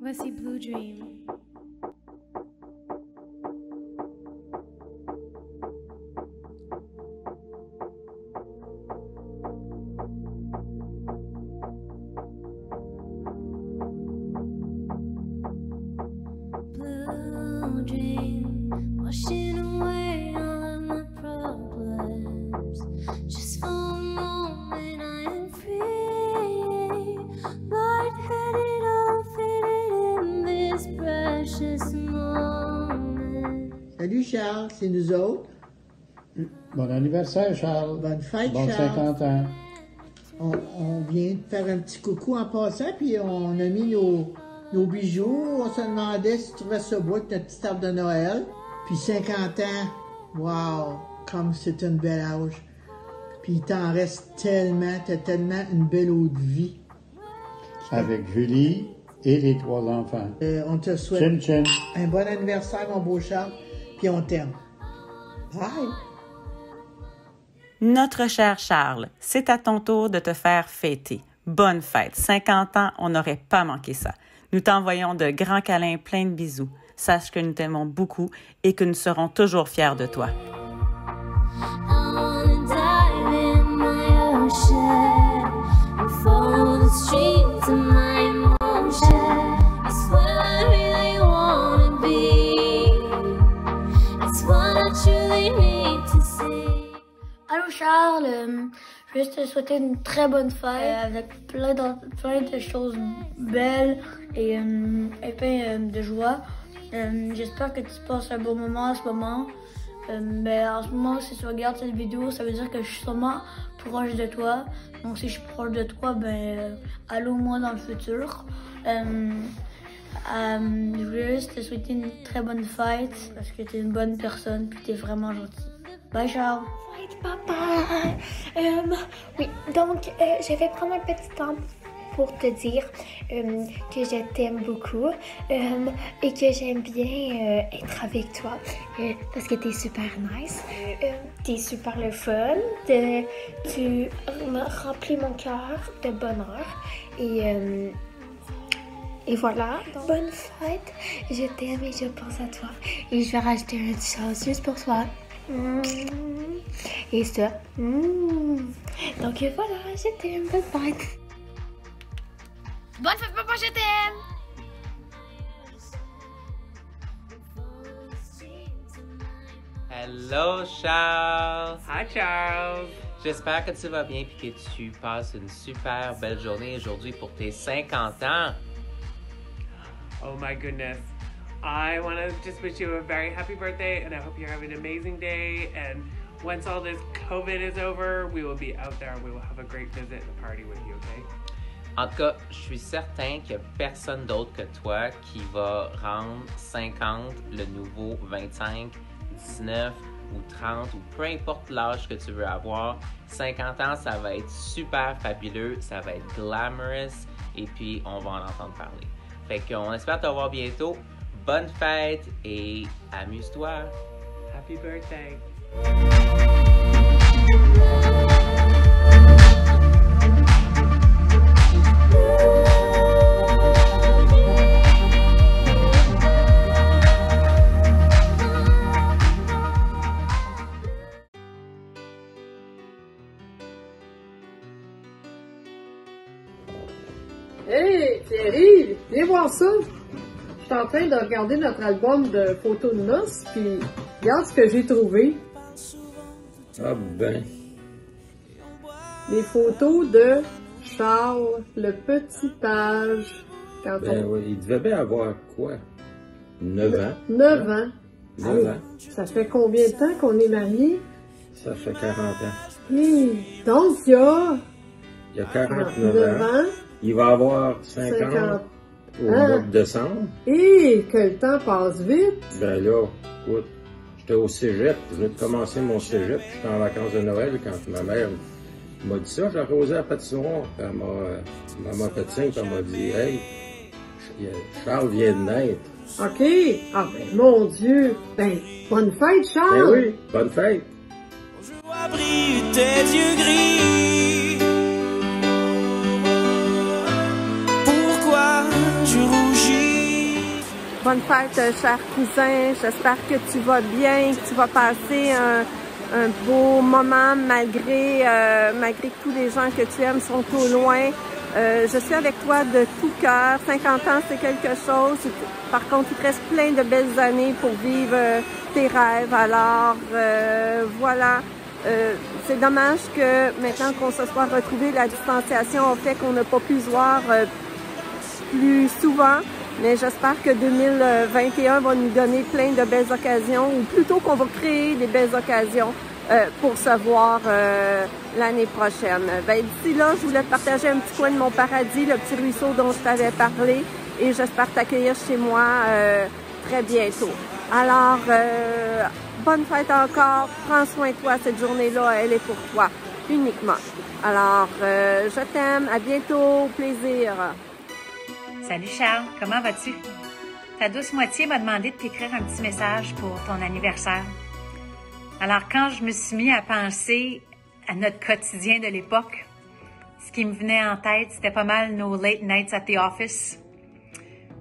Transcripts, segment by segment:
Voici Blue Dream. Blue dream, washing away all of my problems. Just for a moment I am free. Light-headed, all faded in this precious moment. Salut Charles, c'est nous autres. Bon anniversaire, Charles. Bonne fête, Bon Charles. 50 ans. On vient de faire un petit coucou en passant, puis on a mis nos bijoux. On se demandait si tu trouvais ça beau avec notre petit arbre de Noël. Puis 50 ans, wow, comme c'est une belle âge. Puis il t'en reste tellement, t'as tellement une belle eau de vie. Avec Julie et les 3 enfants. On te souhaite Chin chin. un bon anniversaire, mon beau Charles, puis on t'aime. Bye! Notre cher Charles, c'est à ton tour de te faire fêter. Bonne fête. 50 ans, on n'aurait pas manqué ça. Nous t'envoyons de grands câlins pleins de bisous. Sache que nous t'aimons beaucoup et que nous serons toujours fiers de toi. Allô Charles, je veux te souhaiter une très bonne fête avec plein de choses belles et plein de joie. J'espère que tu passes un bon moment en ce moment. En ce moment, si tu regardes cette vidéo, ça veut dire que je suis sûrement proche de toi. Donc si je suis proche de toi, allô moi dans le futur. Je voulais juste te souhaiter une très bonne fête parce que tu es une bonne personne puis tu es vraiment gentil. Bye Charles! Papa! Oui, donc je vais prendre un petit temps pour te dire que je t'aime beaucoup et que j'aime bien être avec toi parce que t'es super nice, t'es super le fun, tu remplis mon cœur de bonheur et voilà. Donc, bonne fête, je t'aime et je pense à toi et je vais rajouter une chose juste pour toi. Et ça. Donc voilà, je t'aime. Bonne fête. Bonne fête, papa, je t'aime! Hello Charles! Hi Charles! J'espère que tu vas bien et que tu passes une super belle journée aujourd'hui pour tes 50 ans. Oh my goodness. I want to just wish you a very happy birthday and I hope you're having an amazing day, and once all this COVID is over, we will be out there and we will have a great visit and a party with you, okay? En tout cas, je suis certain qu'il n'y a personne d'autre que toi qui va rendre 50 le nouveau 25, 19 ou 30 ou peu importe l'âge que tu veux avoir. 50 ans, ça va être super fabuleux, ça va être glamorous et puis on va en entendre parler. Fait qu'on espère te revoir bientôt. Bonne fête et amuse-toi! Happy birthday! Hey, Thierry, viens voir ça! Je suis en train de regarder notre album de photos de noces, puis regarde ce que j'ai trouvé. Ah ben. Les photos de Charles, le petit âge. Oui, il devait bien avoir quoi? 9 ans? 9 ans. 9 ans. Ça fait combien de temps qu'on est mariés? Ça fait 40 ans. Donc, il y a 49 ans. Il va avoir 50 au mois de décembre. Que le temps passe vite. Ben là, écoute, j'étais au cégep, je venais de commencer mon cégep, j'étais en vacances de Noël quand ma mère m'a dit ça, j'arrosais à la patinoire, puis elle m'a fait signe, puis elle m'a dit « Hey, Charles vient de naître. » OK. Ah ben, mon Dieu. Ben, bonne fête, Charles. Ben oui, bonne fête. Je vois briller tes yeux gris. Pourquoi je rougis? Bonne fête, cher cousin. J'espère que tu vas bien, que tu vas passer un beau moment malgré que tous les gens que tu aimes sont au loin. Je suis avec toi de tout cœur. 50 ans, c'est quelque chose. Par contre, il te reste plein de belles années pour vivre tes rêves. Alors, voilà. C'est dommage que maintenant qu'on se soit retrouvés, la distanciation a fait qu'on n'a pas pu se voir plus souvent. Mais j'espère que 2021 va nous donner plein de belles occasions, ou plutôt qu'on va créer des belles occasions pour se voir l'année prochaine. D'ici là, je voulais te partager un petit coin de mon paradis, le petit ruisseau dont je t'avais parlé, et j'espère t'accueillir chez moi très bientôt. Alors, bonne fête encore, prends soin de toi, cette journée-là, elle est pour toi, uniquement. Alors, je t'aime, à bientôt, au plaisir. Salut Charles, comment vas-tu? Ta douce moitié m'a demandé de t'écrire un petit message pour ton anniversaire. Alors quand je me suis mis à penser à notre quotidien de l'époque, ce qui me venait en tête, c'était pas mal nos late nights at the office.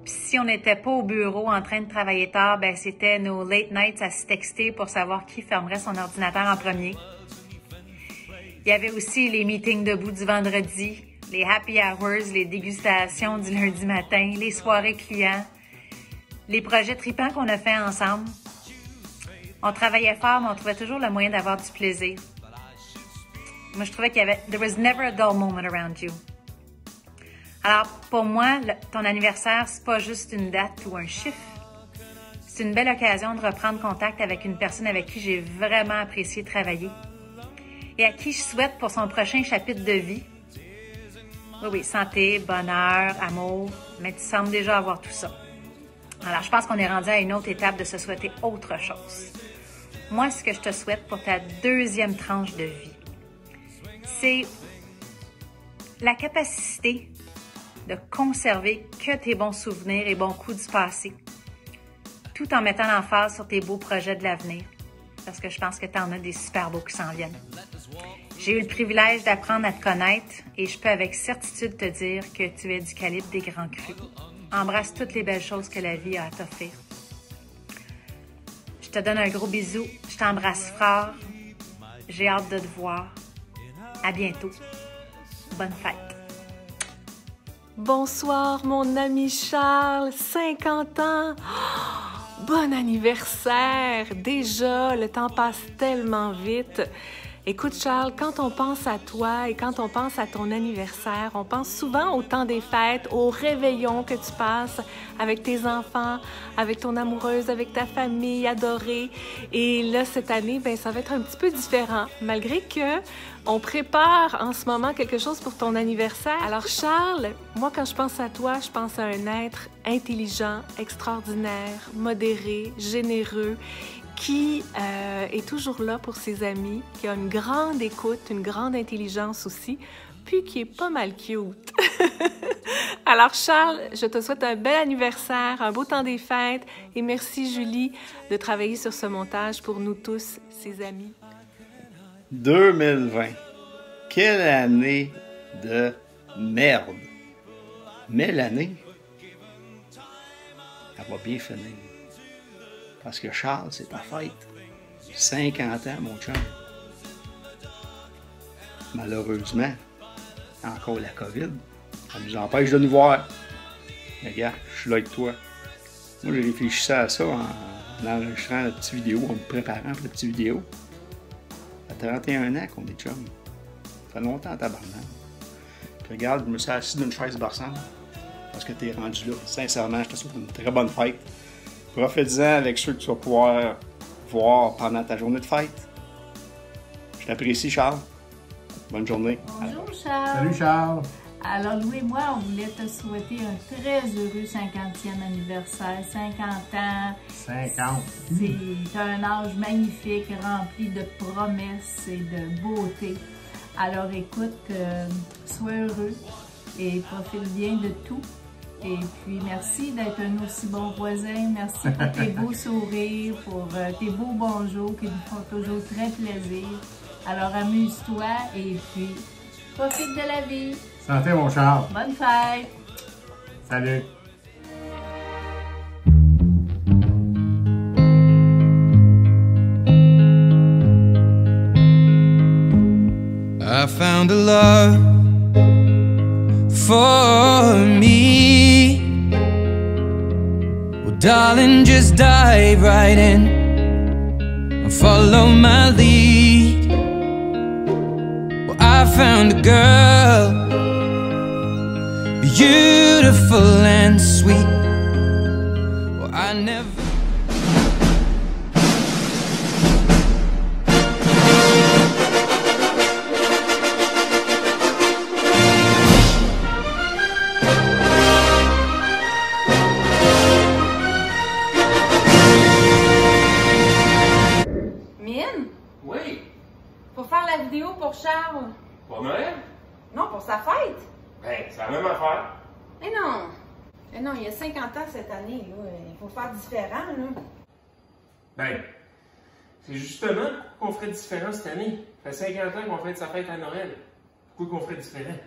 Puis si on n'était pas au bureau en train de travailler tard, ben c'était nos late nights à se texter pour savoir qui fermerait son ordinateur en premier. Il y avait aussi les meetings debout du vendredi, les happy hours, les dégustations du lundi matin, les soirées clients, les projets tripants qu'on a fait ensemble. On travaillait fort, mais on trouvait toujours le moyen d'avoir du plaisir. Moi, je trouvais qu'il y avait... There was never a dull moment around you. Alors, pour moi, ton anniversaire, c'est pas juste une date ou un chiffre. C'est une belle occasion de reprendre contact avec une personne avec qui j'ai vraiment apprécié travailler et à qui je souhaite pour son prochain chapitre de vie. Oui, santé, bonheur, amour, mais tu sembles déjà avoir tout ça. Alors, je pense qu'on est rendu à une autre étape de se souhaiter autre chose. Moi, ce que je te souhaite pour ta deuxième tranche de vie, c'est la capacité de conserver que tes bons souvenirs et bons coups du passé, tout en mettant l'emphase sur tes beaux projets de l'avenir, parce que je pense que tu en as des super beaux qui s'en viennent. J'ai eu le privilège d'apprendre à te connaître et je peux avec certitude te dire que tu es du calibre des grands crus. Embrasse toutes les belles choses que la vie a à t'offrir. Je te donne un gros bisou, je t'embrasse fort, j'ai hâte de te voir. À bientôt. Bonne fête. Bonsoir, mon ami Charles, 50 ans. Oh, bon anniversaire! Déjà, le temps passe tellement vite. Écoute Charles, quand on pense à toi et quand on pense à ton anniversaire, on pense souvent au temps des fêtes, au réveillon que tu passes avec tes enfants, avec ton amoureuse, avec ta famille adorée. Et là, cette année, ben, ça va être un petit peu différent, malgré que on prépare en ce moment quelque chose pour ton anniversaire. Alors Charles, moi quand je pense à toi, je pense à un être intelligent, extraordinaire, modéré, généreux, qui est toujours là pour ses amis, qui a une grande écoute, une grande intelligence aussi, puis qui est pas mal cute. Alors Charles, je te souhaite un bel anniversaire, un beau temps des fêtes, et merci Julie de travailler sur ce montage pour nous tous, ses amis. 2020. Quelle année de merde. Mais l'année, elle va bien finir. Parce que Charles, c'est ta fête. 50 ans, mon chum. Malheureusement, encore la COVID, ça nous empêche de nous voir. Mais gars, je suis là avec toi. Moi, j'ai réfléchi à ça en enregistrant la petite vidéo, en me préparant pour la petite vidéo. Ça fait 31 ans qu'on est chum. Ça fait longtemps, tabarnak. Puis regarde, je me suis assis dans une chaise berçante parce que t'es rendu là. Sincèrement, je te souhaite une très bonne fête. Profite-en avec ceux que tu vas pouvoir voir pendant ta journée de fête. Je t'apprécie, Charles. Bonne journée. Bonjour, Charles. Salut, Charles. Alors, Louis et moi, on voulait te souhaiter un très heureux 50e anniversaire. 50 ans. 50. C'est un âge magnifique, rempli de promesses et de beauté. Alors, écoute, sois heureux et profite bien de tout. Et puis, merci d'être un aussi bon voisin. Merci pour tes beaux sourires, pour tes beaux bonjours qui nous font toujours très plaisir. Alors, amuse-toi et puis, profite de la vie. Santé, mon Charles. Bonne fête. Salut. I found a love for me. Well, darling, just dive right in and follow my lead. Well, I found a girl, beautiful and sweet. Well, I never. Oui. Pour faire la vidéo pour Charles. Pour Noël? Non, pour sa fête. Ben, c'est la même affaire. Eh non. Eh non, il y a 50 ans cette année, là. Il faut faire différent, là. Ben, c'est justement qu'on ferait différent cette année. Ça fait 50 ans qu'on fête sa fête à Noël. Pourquoi qu'on ferait différent?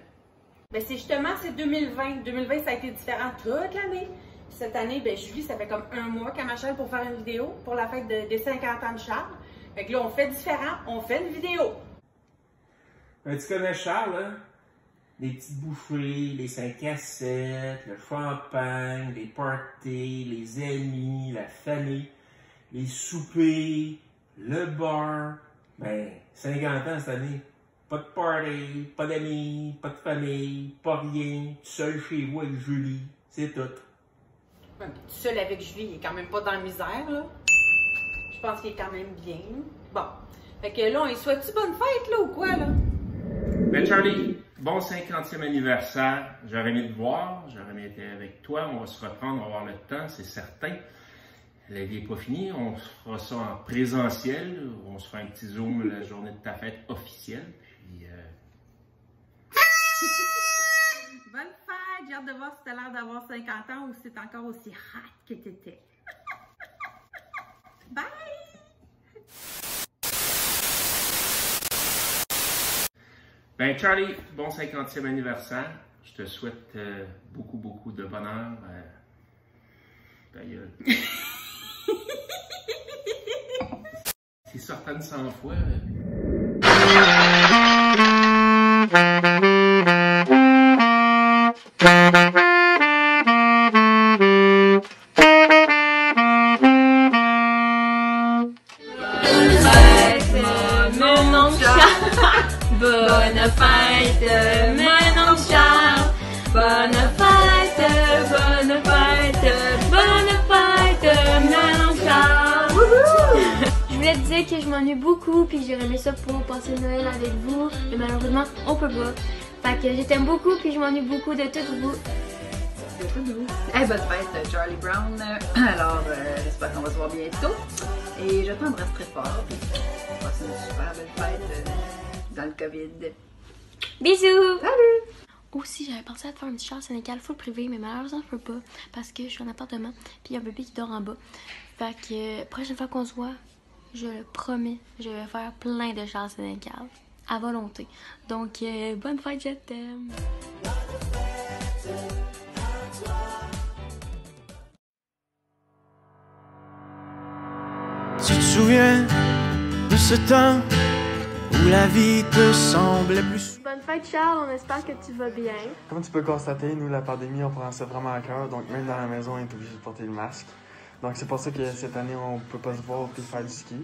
Ben, c'est justement, c'est 2020. 2020, ça a été différent toute l'année. Cette année, ben, Julie, ça fait comme un mois qu'elle m'achète pour faire une vidéo pour la fête des 50 ans de Charles. Fait que là, on fait différent, on fait une vidéo. Ben, tu connais Charles, hein? Les petites bouffées, les 5 à 7, le champagne, les parties, les amis, la famille, les soupers, le bar. Ben, 50 ans cette année. Pas de party, pas d'amis, pas de famille, pas rien. Seul chez vous avec Julie. C'est tout. Ouais, tout seul avec Julie, il est quand même pas dans la misère, là. Je pense qu'il est quand même bien. Bon. Fait que là, on lui souhaite-tu bonne fête, là, ou quoi, là? Ben Charlie, bon 50e anniversaire. J'aurais aimé te voir, j'aurais aimé être avec toi. On va se reprendre, on va avoir le temps, c'est certain. La vie n'est pas finie, on fera ça en présentiel. On se fera un petit zoom la journée de ta fête officielle. Puis, Bonne fête! J'ai hâte de voir si t'as l'air d'avoir 50 ans ou si c'est encore aussi hot que t'étais. Bye! Ben Charlie, bon 50e anniversaire. Je te souhaite beaucoup de bonheur. Ta gueule. C'est certain 100 fois. Bonne fête, mon oncle Charles. Bonne fête, bonne fête, bonne fête, mon oncle Charles. Je voulais te dire que je m'ennuie beaucoup puis j'aurais aimé ça pour passer Noël avec vous, mais malheureusement on peut pas. Fait que je t'aime beaucoup puis je m'ennuie beaucoup de toutes vous. Hey, bonne fête Charlie Brown. Alors j'espère qu'on va se voir bientôt. Et je t'embrasse très fort. Puis on passe une super belle fête dans le COVID. Bisous! Salut! Aussi, j'avais pensé à te faire un petit char Sénégal full privé, mais malheureusement, je peux pas parce que je suis en appartement puis il y a un bébé qui dort en bas. Fait que prochaine fois qu'on se voit, je le promets, je vais faire plein de chars Sénégal à volonté. Donc, bonne fête, je t'aime! Tu te souviens de ce temps où la vie te semblait plus... Bonne fête Charles, on espère que tu vas bien. Comme tu peux le constater, nous, la pandémie, on prend ça vraiment à cœur, donc même dans la maison, on est obligé de porter le masque. Donc c'est pour ça que cette année, on peut pas se voir et faire du ski.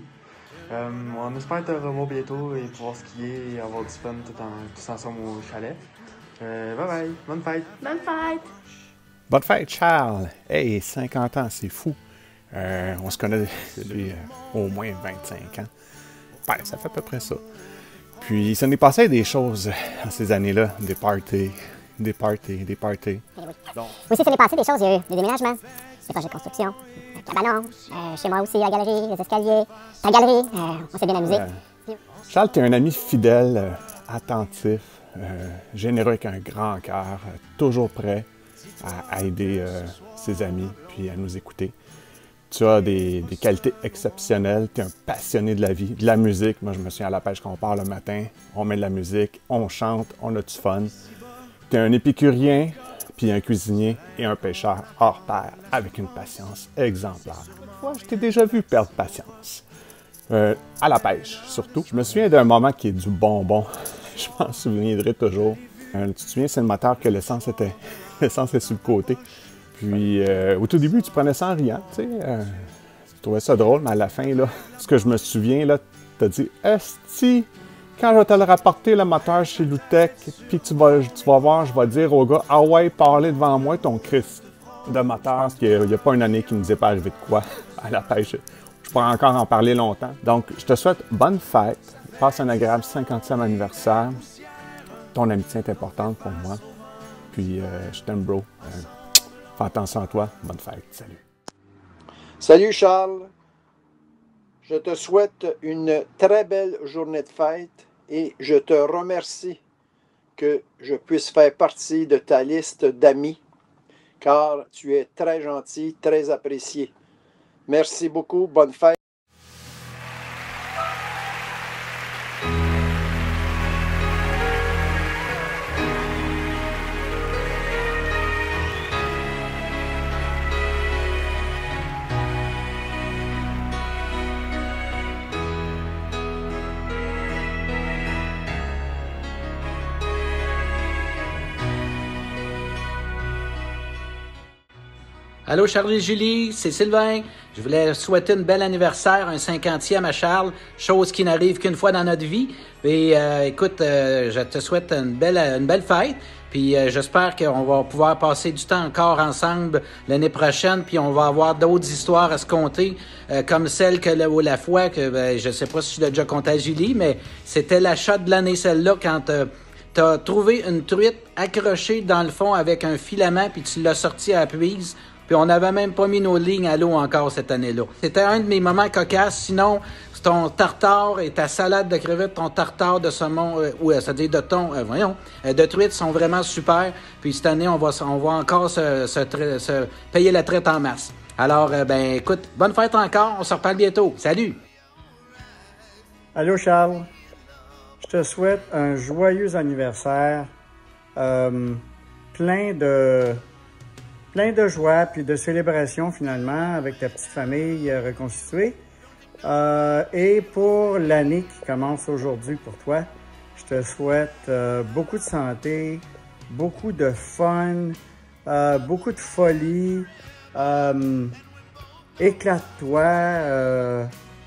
On espère te revoir bientôt et pouvoir skier et avoir du fun tous ensemble au chalet. Bye bye, bonne fête! Bonne fête! Bonne fête, Charles! Hey, 50 ans, c'est fou! On se connaît depuis au moins 25 ans. Ben, ça fait à peu près ça. Puis, ça m'est passé des choses en ces années-là. Des parties. Donc... Aussi, ça m'est passé des choses. Il y a eu des déménagements, des projets de construction, un cabanon, chez moi aussi, la galerie, les escaliers, la galerie. On s'est bien amusé. Charles, tu es un ami fidèle, attentif, généreux avec un grand cœur, toujours prêt à aider ses amis puis à nous écouter. Tu as des qualités exceptionnelles, tu es un passionné de la vie, de la musique. Moi, je me souviens à la pêche quand on part le matin, on met de la musique, on chante, on a du fun. Tu es un épicurien, puis un cuisinier et un pêcheur hors pair, avec une patience exemplaire. Moi, je t'ai déjà vu perdre patience. À la pêche, surtout. Je me souviens d'un moment qui est du bonbon. je m'en souviendrai toujours. Tu te souviens, c'est le moteur que l'essence était. L'essence est sur le côté. Puis au tout début, tu prenais ça en riant, tu sais. Tu trouvais ça drôle, mais à la fin, là, ce que je me souviens, là, tu as dit « Esti, quand je vais te le rapporter, le moteur chez Loutec, puis tu vas voir, je vais dire au gars « Ah ouais, parlez devant moi ton Christ de moteur. » Parce qu'il n'y a pas une année qui ne nous est pas arrivé de quoi à la pêche. Je pourrais encore en parler longtemps. Donc, je te souhaite bonne fête. Passe un agréable 50e anniversaire. Ton amitié est importante pour moi. Puis, je t'aime, bro. Fais attention à toi. Bonne fête. Salut. Salut, Charles. Je te souhaite une très belle journée de fête et je te remercie que je puisse faire partie de ta liste d'amis, car tu es très gentil, très apprécié. Merci beaucoup. Bonne fête. Allô Charles et Julie, c'est Sylvain. Je voulais souhaiter une belle anniversaire, un 50e à Charles, chose qui n'arrive qu'une fois dans notre vie. Et écoute, je te souhaite une belle fête. Puis j'espère qu'on va pouvoir passer du temps encore ensemble l'année prochaine. Puis on va avoir d'autres histoires à se conter, comme celle que la fois que je sais pas si je l'ai déjà conté à Julie, mais c'était l'achat de l'année celle-là quand t'as trouvé une truite accrochée dans le fond avec un filament puis tu l'as sortie à la puise. Puis on n'avait même pas mis nos lignes à l'eau encore cette année-là. C'était un de mes moments cocasses. Sinon, ton tartare et ta salade de crevettes, ton tartare de saumon, c'est-à-dire de thon, de truite sont vraiment super. Puis cette année, on va encore se payer la traite en masse. Alors, écoute, bonne fête encore. On se reparle bientôt. Salut! Allô Charles, je te souhaite un joyeux anniversaire, plein de joie puis de célébration finalement avec ta petite famille reconstituée. Et pour l'année qui commence aujourd'hui pour toi, je te souhaite beaucoup de santé, beaucoup de fun, beaucoup de folie. Éclate-toi,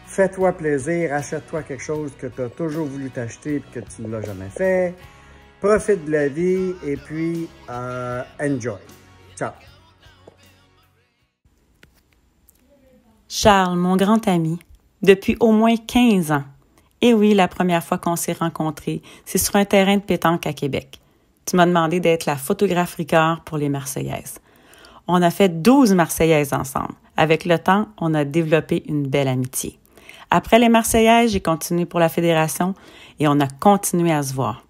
fais-toi plaisir, achète-toi quelque chose que tu as toujours voulu t'acheter et que tu ne l'as jamais fait. Profite de la vie et puis enjoy. Ciao! Charles, mon grand ami, depuis au moins 15 ans. Et oui, la première fois qu'on s'est rencontrés, c'est sur un terrain de pétanque à Québec. Tu m'as demandé d'être la photographe Ricard pour les Marseillaises. On a fait 12 Marseillaises ensemble. Avec le temps, on a développé une belle amitié. Après les Marseillaises, j'ai continué pour la Fédération et on a continué à se voir.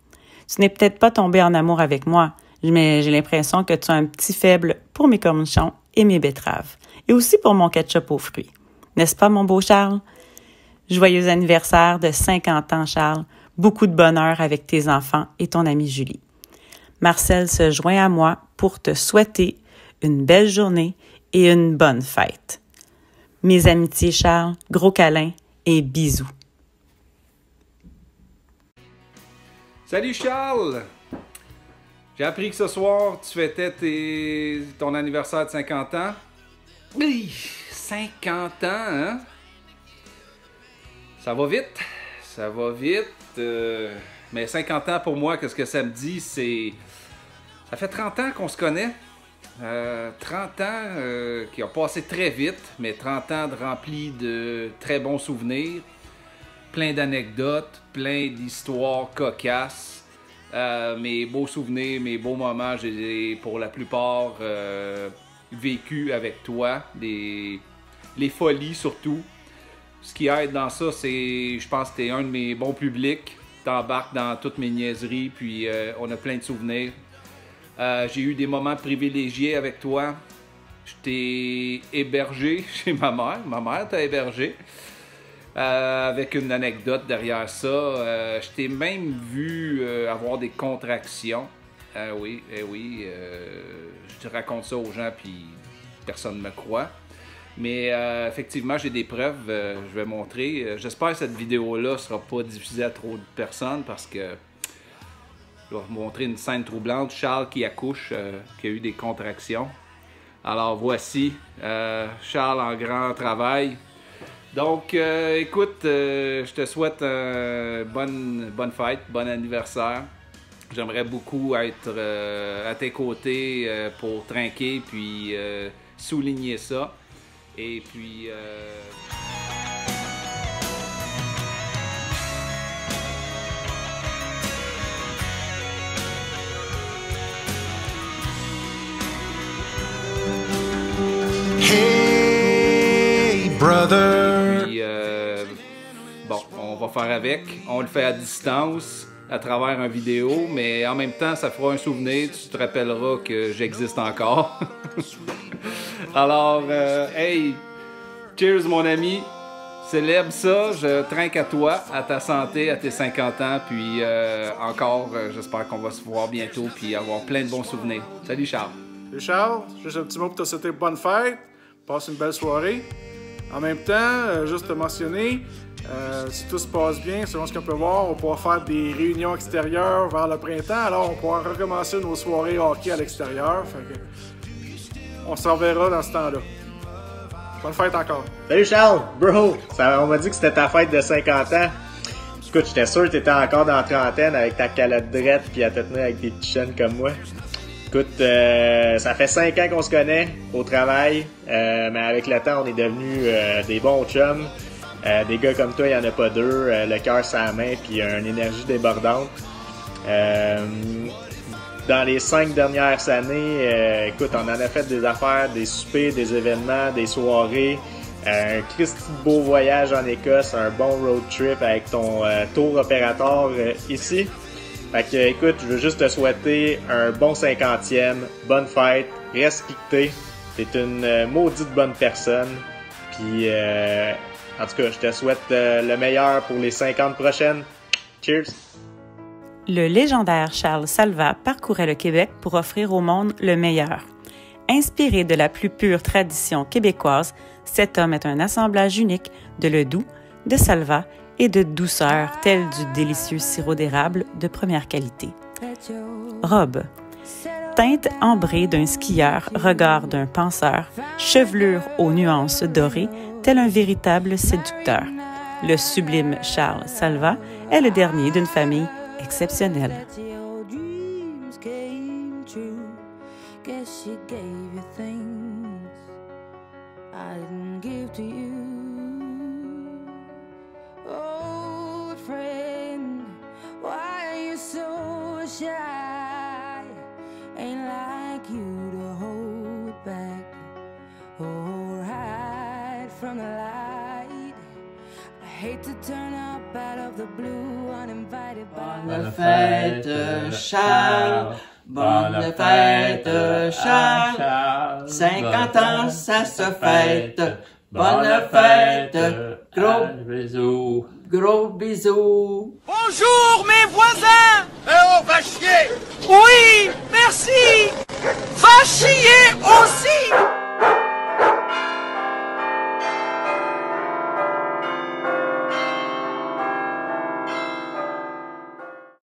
Tu n'es peut-être pas tombé en amour avec moi, mais j'ai l'impression que tu as un petit faible pour mes cornichons et mes betteraves. Et aussi pour mon ketchup aux fruits. N'est-ce pas, mon beau Charles? Joyeux anniversaire de 50 ans, Charles. Beaucoup de bonheur avec tes enfants et ton amie Julie. Marcel se joint à moi pour te souhaiter une belle journée et une bonne fête. Mes amitiés, Charles, gros câlins et bisous. Salut Charles! J'ai appris que ce soir, tu fêtais ton anniversaire de 50 ans. Oui, 50 ans, hein? Ça va vite, mais 50 ans pour moi, qu'est-ce que ça me dit? Ça fait 30 ans qu'on se connaît. 30 ans qui ont passé très vite, mais 30 ans remplis de très bons souvenirs, plein d'anecdotes, plein d'histoires cocasses. Mes beaux souvenirs, mes beaux moments, j'ai pour la plupart vécu avec toi, les folies surtout. Ce qui aide dans ça, c'est, je pense que t'es un de mes bons publics. T'embarques dans toutes mes niaiseries, puis on a plein de souvenirs. J'ai eu des moments privilégiés avec toi. Je t'ai hébergé chez ma mère. Ma mère t'a hébergé. Avec une anecdote derrière ça. Je t'ai même vu avoir des contractions. Oui, je te raconte ça aux gens, puis personne ne me croit. Mais effectivement, j'ai des preuves, je vais montrer. J'espère que cette vidéo-là ne sera pas diffusée à trop de personnes parce que Je vais vous montrer une scène troublante. Charles qui accouche, qui a eu des contractions. Alors voici Charles en grand travail. Donc écoute, je te souhaite bonne fête, bon anniversaire. J'aimerais beaucoup être à tes côtés pour trinquer puis souligner ça. Et puis... Hey, brother! Puis, bon, on va faire avec. On le fait à distance, à travers une vidéo, mais en même temps, ça fera un souvenir. Tu te rappelleras que j'existe encore. Alors, hey, cheers mon ami. Célèbre ça. Je trinque à toi, à ta santé, à tes 50 ans. Puis encore, j'espère qu'on va se voir bientôt puis avoir plein de bons souvenirs. Salut Charles. Salut Charles, juste un petit mot pour te souhaiter bonne fête. Passe une belle soirée. En même temps, juste te mentionner, si tout se passe bien, selon ce qu'on peut voir, on pourra faire des réunions extérieures vers le printemps. Alors, on pourra recommencer nos soirées hockey à l'extérieur. Fait que on s'en verra dans ce temps-là. Bonne fête encore. Salut Charles, bro! On m'a dit que c'était ta fête de 50 ans. Écoute, j'étais sûr que t'étais encore dans la trentaine avec ta calotte drette puis à te tenir avec des petits jeunes comme moi. Écoute, ça fait 5 ans qu'on se connaît au travail, mais avec le temps, on est devenus des bons chums. Des gars comme toi, il n'y en a pas deux, le cœur sur la main puis une énergie débordante. Dans les 5 dernières années, écoute, on en a fait des affaires, des soupers, des événements, des soirées, un Christy de beau voyage en Écosse, un bon road trip avec ton tour opérateur ici. Fait que, écoute, je veux juste te souhaiter un bon 50e, bonne fête, reste piqueté, t'es une maudite bonne personne, puis en tout cas, je te souhaite le meilleur pour les 50 prochaines. Cheers! Le légendaire Charles Salvat parcourait le Québec pour offrir au monde le meilleur. Inspiré de la plus pure tradition québécoise, cet homme est un assemblage unique de le doux, de Salvat et de douceur, tel du délicieux sirop d'érable de première qualité. Robe. Teinte ambrée d'un skieur, regard d'un penseur, chevelure aux nuances dorées, tel un véritable séducteur. Le sublime Charles Salvat est le dernier d'une famille exceptionnelle. Bonne fête, Charles. Bonne fête, Charles. 50 ans, ça se fête. Bonne fête. Gros bisous. Gros bisous. Bonjour mes voisins! Eh oh,